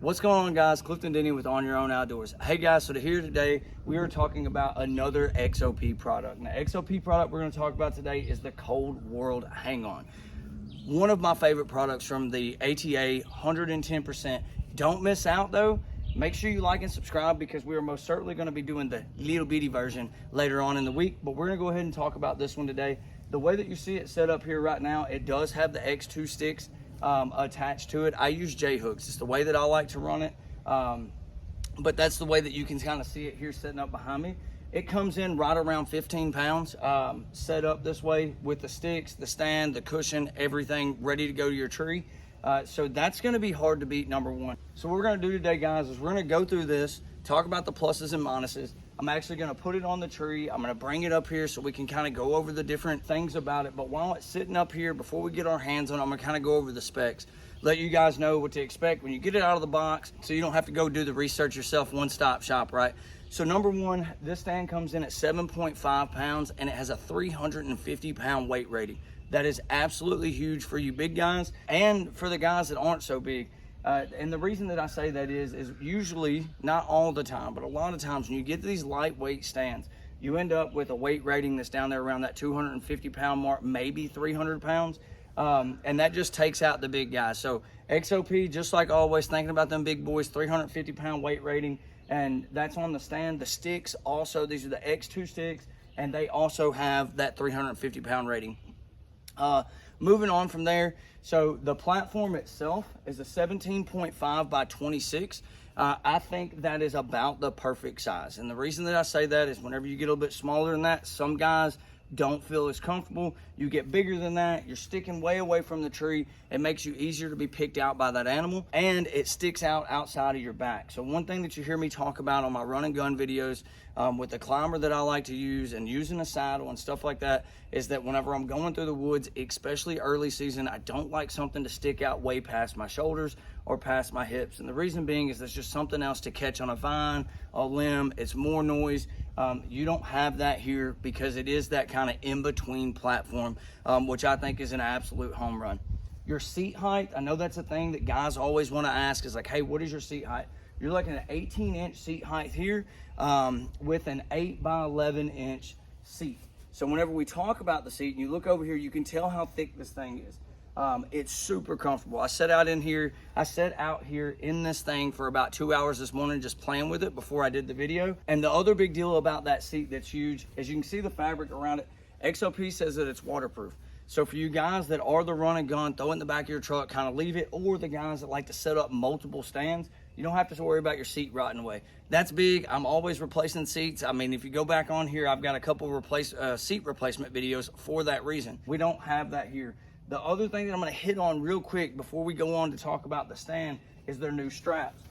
What's going on, guys? Clifton Denny with On Your Own Outdoors. Hey guys, so here today we are talking about another XOP product. Now, XOP product we're going to talk about today is the Cold World Hang On. One of my favorite products from the ATA, 110%. Don't miss out though. Make sure you like and subscribe because we are most certainly going to be doing the little bitty version later on in the week. But we're going to go ahead and talk about this one today. The way that you see it set up here right now, it does have the X2 sticks attached to it. I use J hooks. It's the way that I like to run it. But that's the way that you can kind of see it here setting up behind me. It comes in right around 15 pounds, set up this way with the sticks, the stand, the cushion, everything ready to go to your tree. So that's going to be hard to beat, number one. So what we're going to do today, guys, is we're going to go through this, talk about the pluses and minuses. I'm actually going to put it on the tree. I'm going to bring it up here so we can kind of go over the different things about it. But while it's sitting up here, before we get our hands on it, I'm going to kind of go over the specs, let you guys know what to expect when you get it out of the box so you don't have to go do the research yourself, one-stop shop, right? So number one, this stand comes in at 7.5 pounds and it has a 350-pound weight rating. That is absolutely huge for you big guys and for the guys that aren't so big. And the reason that I say that is usually, not all the time, but a lot of times when you get to these lightweight stands, you end up with a weight rating that's down there around that 250-pound mark, maybe 300 pounds. And that just takes out the big guys. So XOP, just like always, thinking about them big boys, 350-pound weight rating, and that's on the stand. The sticks also, these are the X2 sticks, and they also have that 350-pound rating. Moving on from there, so the platform itself is a 17.5 by 26. I think that is about the perfect size. And the reason that I say that is whenever you get a little bit smaller than that, some guys don't feel as comfortable. You get bigger than that, you're sticking way away from the tree. It makes you easier to be picked out by that animal, and it sticks out outside of your back. So one thing that you hear me talk about on my run and gun videos with the climber that I like to use and using a saddle and stuff like that is that whenever I'm going through the woods, especially early season, I don't like something to stick out way past my shoulders or past my hips. And the reason being is there's just something else to catch on a vine, a limb. It's more noise. You don't have that here because it is that kind of in-between platform, which I think is an absolute home run. Your seat height, I know that's a thing that guys always want to ask is like, hey, what is your seat height? You're looking at 18-inch seat height here with an 8 by 11-inch seat. So whenever we talk about the seat and you look over here, you can tell how thick this thing is. It's super comfortable. I sat out here in this thing for about 2 hours this morning just playing with it before I did the video. And the other big deal about that seat that's huge is you can see the fabric around it. XOP says that it's waterproof. So for you guys that are the run and gun, throw it in the back of your truck, kind of leave it, or the guys that like to set up multiple stands, you don't have to worry about your seat rotting away. That's big. I'm always replacing seats. I mean, if you go back on here, I've got a couple seat replacement videos for that reason. We don't have that here. The other thing that I'm going to hit on real quick before we go on to talk about the stand is their new straps.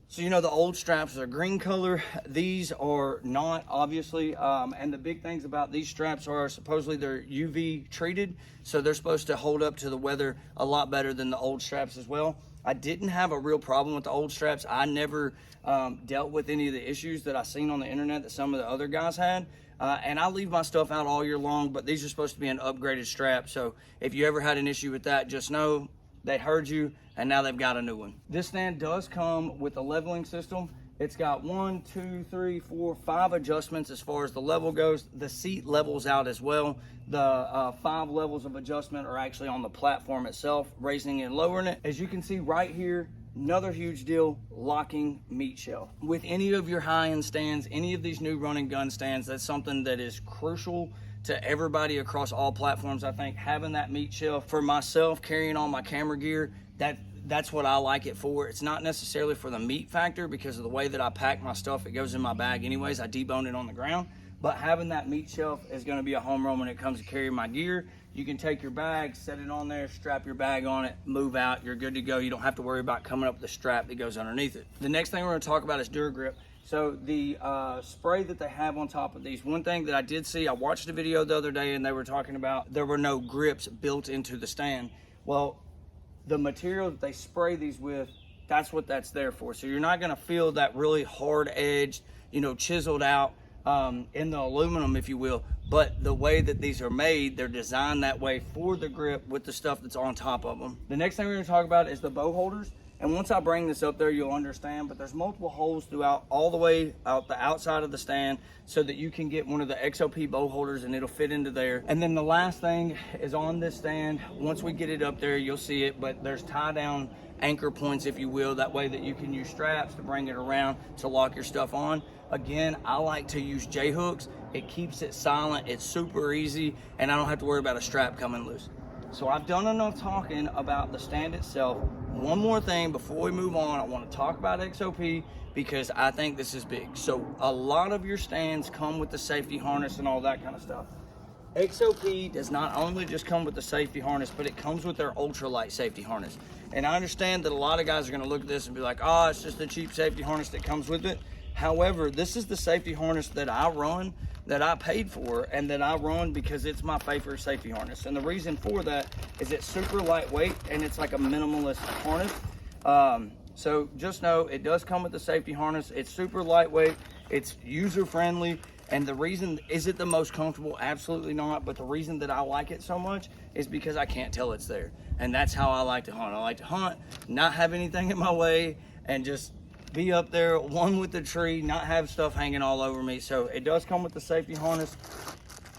So you know the old straps are green color. These are not, obviously. And the big things about these straps are supposedly they're UV treated. So they're supposed to hold up to the weather a lot better than the old straps as well. I didn't have a real problem with the old straps. I never dealt with any of the issues that I seen on the internet that some of the other guys had. And I leave my stuff out all year long, but these are supposed to be an upgraded strap. So if you ever had an issue with that, just know they heard you and now they've got a new one. This stand does come with a leveling system. It's got 1, 2, 3, 4, 5 adjustments as far as the level goes. The seat levels out as well. The 5 levels of adjustment are actually on the platform itself, raising and lowering it. As you can see right here, another huge deal, locking meat shelf. With any of your high-end stands, any of these new run and gun stands, that's something that is crucial to everybody across all platforms. I think having that meat shelf for myself, carrying all my camera gear, that's what I like it for. It's not necessarily for the meat factor because of the way that I pack my stuff. It goes in my bag anyways. I debone it on the ground. But having that meat shelf is going to be a home run when it comes to carrying my gear. You can take your bag, set it on there, strap your bag on it, move out. You're good to go. You don't have to worry about coming up with a strap that goes underneath it. The next thing we're going to talk about is DuraGrip. So the spray that they have on top of these, one thing that I did see, I watched a video the other day and they were talking about there were no grips built into the stand. Well, the material that they spray these with, that's what that's there for. So you're not gonna feel that really hard edged, you know, chiseled out in the aluminum, if you will, but the way that these are made, they're designed that way for the grip with the stuff that's on top of them. The next thing we're going to talk about is the bow holders. And once I bring this up there, you'll understand, but there's multiple holes throughout all the way out the outside of the stand so that you can get one of the XOP bow holders and it'll fit into there. And then the last thing is on this stand, once we get it up there, you'll see it, but there's tie down anchor points, if you will, that way that you can use straps to bring it around to lock your stuff on. Again, I like to use J-hooks. It keeps it silent, it's super easy, and I don't have to worry about a strap coming loose. So I've done enough talking about the stand itself. One more thing before we move on, I want to talk about XOP because I think this is big. So a lot of your stands come with the safety harness and all that kind of stuff. XOP does not only just come with the safety harness, but it comes with their ultralight safety harness. And I understand that a lot of guys are going to look at this and be like, oh, it's just a cheap safety harness that comes with it. However, this is the safety harness that I run, that I paid for, and that I run because it's my favorite safety harness. And the reason for that is it's super lightweight and it's like a minimalist harness. So just know it does come with the safety harness. It's super lightweight, it's user friendly. And the reason, is it the most comfortable? Absolutely not. But the reason that I like it so much is because I can't tell it's there. And that's how I like to hunt. I like to hunt, not have anything in my way, and just be up there, one with the tree, not have stuff hanging all over me. So it does come with the safety harness.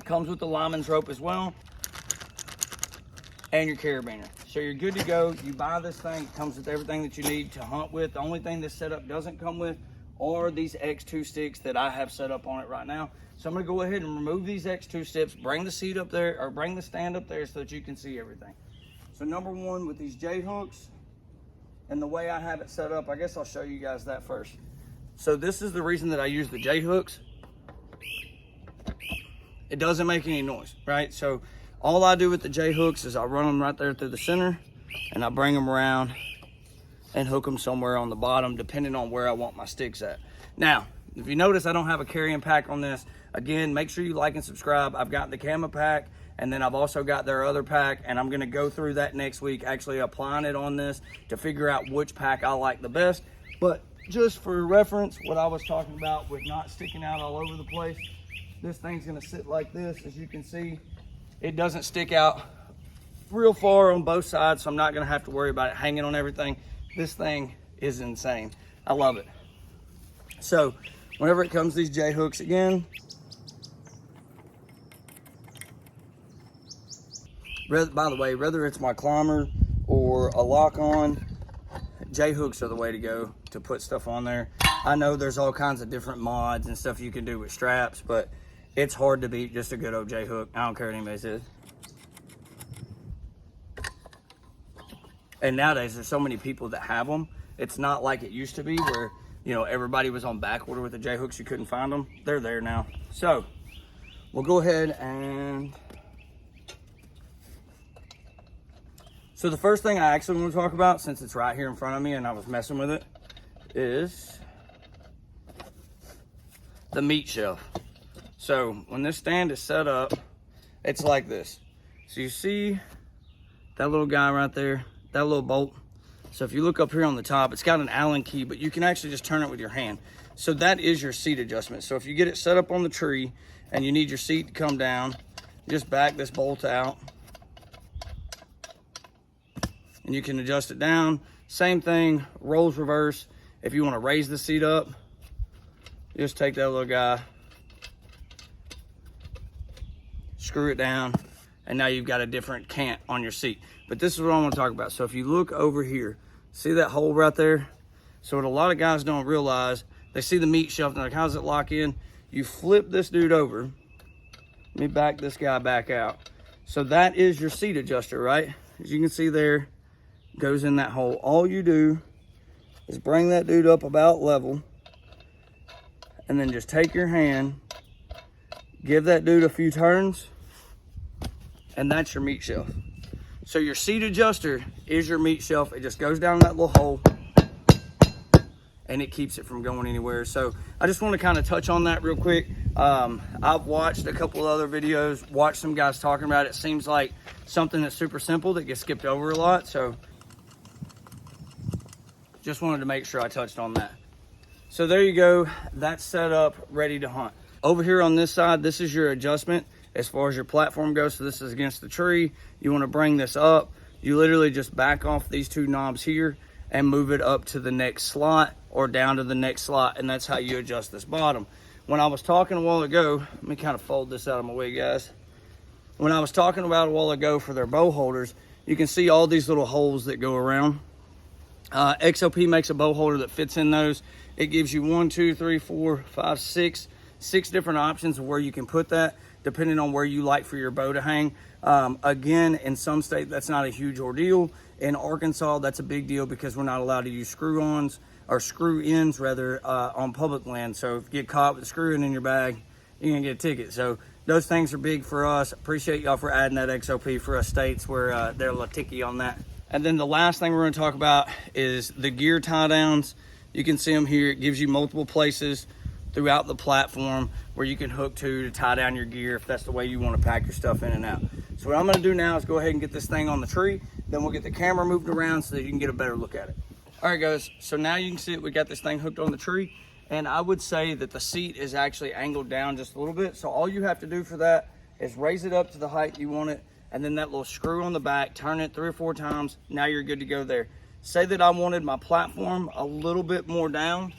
It comes with the lineman's rope as well, and your carabiner. So you're good to go. You buy this thing, it comes with everything that you need to hunt with. The only thing this setup doesn't come with are these X2 sticks that I have set up on it right now. So I'm gonna go ahead and remove these X2 sticks, bring the seat up there, or bring the stand up there so that you can see everything. So number one, with these J hooks and the way I have it set up, I guess I'll show you guys that first. So this is the reason that I use the J hooks. It doesn't make any noise, right? So all I do with the J hooks is I run them right there through the center and I bring them around and hook them somewhere on the bottom, depending on where I want my sticks at. Now, if you notice, I don't have a carrying pack on this. Again, make sure you like and subscribe. I've got the Camo pack, and then I've also got their other pack, and I'm gonna go through that next week, actually applying it on this to figure out which pack I like the best. But just for reference, what I was talking about with not sticking out all over the place, this thing's gonna sit like this. As you can see, it doesn't stick out real far on both sides, so I'm not gonna have to worry about it hanging on everything. This thing is insane. I love it. So whenever it comes to these J hooks again, by the way, whether it's my climber or a lock on, J hooks are the way to go to put stuff on there. I know there's all kinds of different mods and stuff you can do with straps, but it's hard to beat just a good old J hook. I don't care what anybody says. And nowadays there's so many people that have them. It's not like it used to be where, you know, everybody was on back order with the J hooks. You couldn't find them. They're there now. So we'll go ahead and, so the first thing I actually want to talk about, since it's right here in front of me and I was messing with it, is the meat shelf. So when this stand is set up, it's like this. So you see that little guy right there, that little bolt. So if you look up here on the top, it's got an Allen key, but you can actually just turn it with your hand. So that is your seat adjustment. So if you get it set up on the tree and you need your seat to come down, just back this bolt out and you can adjust it down. Same thing, rolls reverse. If you want to raise the seat up, just take that little guy, screw it down, and now you've got a different cant on your seat. But this is what I want to talk about. So if you look over here, see that hole right there? So what a lot of guys don't realize, they see the meat shelf and they're like, how does it lock in? You flip this dude over. Let me back this guy back out. So that is your seat adjuster, right? As you can see there, goes in that hole. All you do is bring that dude up about level and then just take your hand, give that dude a few turns, and that's your meat shelf. So your seat adjuster is your meat shelf. It just goes down that little hole and it keeps it from going anywhere. So I just want to kind of touch on that real quick. I've watched a couple of other videos, watched some guys talking about it. It seems like something that's super simple that gets skipped over a lot. So just wanted to make sure I touched on that. So there you go, that's set up, ready to hunt. Over here on this side, this is your adjustment as far as your platform goes. So this is against the tree. You want to bring this up. You literally just back off these two knobs here and move it up to the next slot or down to the next slot, and that's how you adjust this bottom. When I was talking a while ago, let me kind of fold this out of my way, guys. When I was talking about a while ago for their bow holders, you can see all these little holes that go around. XOP makes a bow holder that fits in those. It gives you 1, 2, 3, 4, 5, 6 different options of where you can put that, depending on where you like for your bow to hang. Again, in some states, that's not a huge ordeal. In Arkansas, that's a big deal because we're not allowed to use screw-ons, or screw-ins rather, on public land. So if you get caught with a screw-in in your bag, you're gonna get a ticket. So those things are big for us. Appreciate y'all for adding that XOP for us states where they're a little ticky on that. And then the last thing we're gonna talk about is the gear tie downs. You can see them here. It gives you multiple places throughout the platform where you can hook to tie down your gear if that's the way you want to pack your stuff in and out. So what I'm going to do now is go ahead and get this thing on the tree, then we'll get the camera moved around so that you can get a better look at it. All right, guys, so now you can see it. We got this thing hooked on the tree, and I would say that the seat is actually angled down just a little bit. So all you have to do for that is raise it up to the height you want it, and then that little screw on the back, turn it 3 or 4 times. Now you're good to go there. Say that I wanted my platform a little bit more down.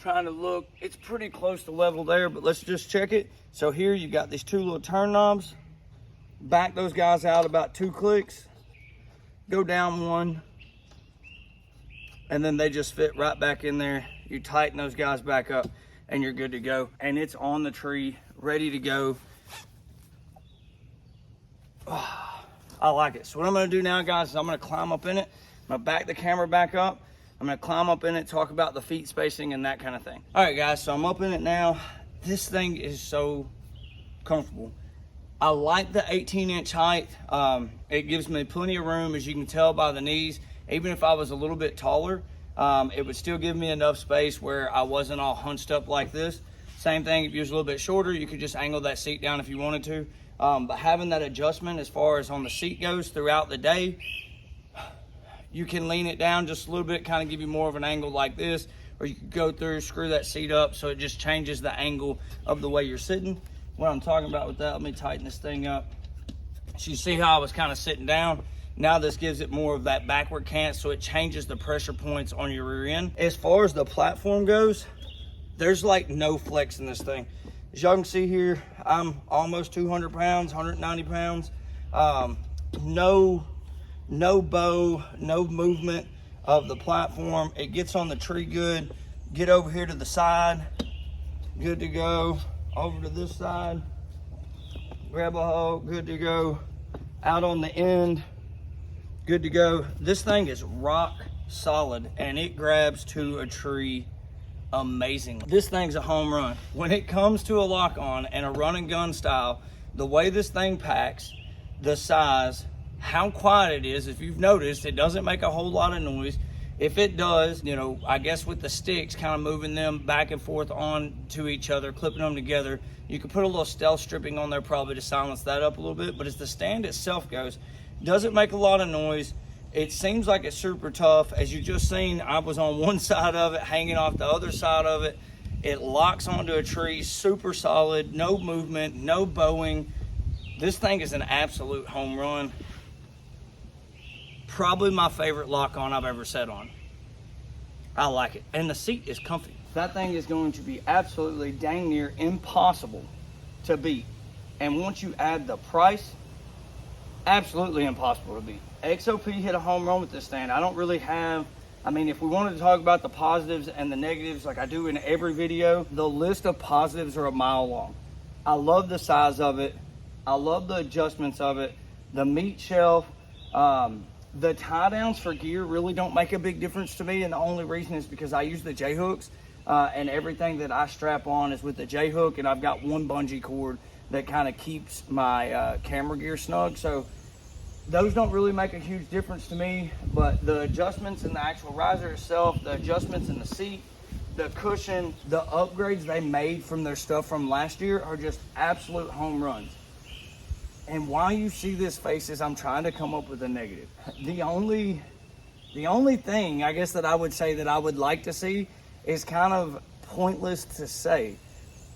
Trying to look, it's pretty close to level there, but let's just check it. So here you got these 2 little turn knobs. Back those guys out about 2 clicks. Go down 1. And then they just fit right back in there. You tighten those guys back up and you're good to go. And it's on the tree, ready to go. Oh, I like it. So what I'm gonna do now, guys, is I'm gonna climb up in it. I'm gonna back the camera back up. I'm gonna climb up in it, talk about the feet spacing and that kind of thing. All right, guys, so I'm up in it now. This thing is so comfortable. I like the 18-inch height. It gives me plenty of room, as you can tell by the knees. Even if I was a little bit taller, it would still give me enough space where I wasn't all hunched up like this. Same thing, if you was a little bit shorter, you could just angle that seat down if you wanted to. But having that adjustment as far as on the seat goes throughout the day, you can lean it down just a little bit, kind of give you more of an angle like this, or you can go through, screw that seat up so it just changes the angle of the way you're sitting. What I'm talking about with that, let me tighten this thing up. So you see how I was kind of sitting down? Now this gives it more of that backward cant, so it changes the pressure points on your rear end. As far as the platform goes, there's like no flex in this thing. As y'all can see here, I'm almost 200 pounds, 190 pounds. No bow, no movement of the platform. It gets on the tree good. Get over here to the side, good to go. Over to this side, grab a hoe, good to go. Out on the end, good to go. This thing is rock solid and it grabs to a tree amazingly. This thing's a home run. When it comes to a lock on and a run and gun style, the way this thing packs, the size, how quiet it is. If you've noticed, it doesn't make a whole lot of noise. If it does, you know, I guess with the sticks, kind of moving them back and forth on to each other, clipping them together, you could put a little stealth stripping on there probably to silence that up a little bit. But as the stand itself goes, doesn't make a lot of noise. It seems like it's super tough. As you just seen, I was on one side of it, hanging off the other side of it. It locks onto a tree, super solid, no movement, no bowing. This thing is an absolute home run. Probably my favorite lock-on I've ever sat on. I like it. And the seat is comfy. That thing is going to be absolutely dang near impossible to beat. And once you add the price, absolutely impossible to beat. XOP hit a home run with this stand. I don't really have, I mean, if we wanted to talk about the positives and the negatives like I do in every video, the list of positives are a mile long. I love the size of it. I love the adjustments of it. The meat shelf, the tie downs for gear really don't make a big difference to me, and the only reason is because I use the J hooks, and everything that I strap on is with the J hook, and I've got one bungee cord that kind of keeps my camera gear snug. So those don't really make a huge difference to me, but the adjustments in the actual riser itself, the adjustments in the seat, the cushion, the upgrades they made from their stuff from last year are just absolute home runs. And while you see this faces, I'm trying to come up with a negative. The only thing I guess that I would say that I would like to see is kind of pointless to say.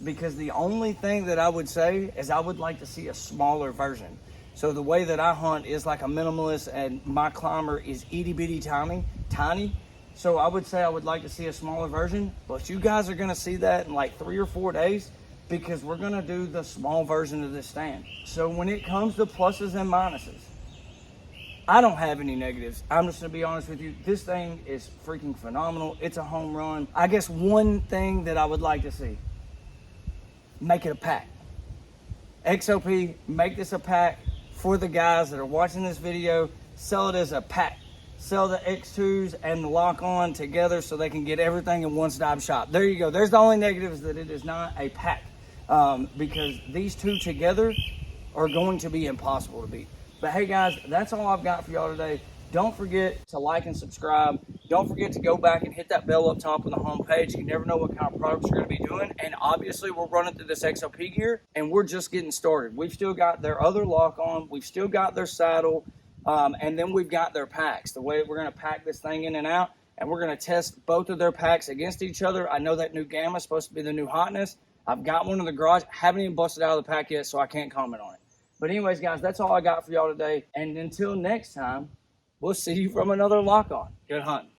because the only thing that I would say is I would like to see a smaller version. So the way that I hunt is like a minimalist, and my climber is itty bitty tiny. So I would say I would like to see a smaller version, but you guys are gonna see that in like 3 or 4 days, because we're gonna do the small version of this stand. So when it comes to pluses and minuses, I don't have any negatives. I'm just gonna be honest with you. This thing is freaking phenomenal. It's a home run. I guess one thing that I would like to see, make it a pack. XOP, make this a pack for the guys that are watching this video. Sell it as a pack. Sell the X2s and the lock-on together so they can get everything in one-stop shop. There you go. There's the only negative, is that it is not a pack, because these two together are going to be impossible to beat. But hey guys, that's all I've got for y'all today. Don't forget to like and subscribe. Don't forget to go back and hit that bell up top on the home page. You never know what kind of products we're going to be doing. And obviously, we're running through this XOP gear, and we're just getting started. We've still got their other lock-on. We've still got their saddle. And then we've got their packs. The way we're going to pack this thing in and out, and we're going to test both of their packs against each other. I know that new Gamma is supposed to be the new hotness. I've got one in the garage. Haven't even busted out of the pack yet, so I can't comment on it. But anyways, guys, that's all I got for y'all today. And until next time, we'll see you from another lock-on. Good hunting.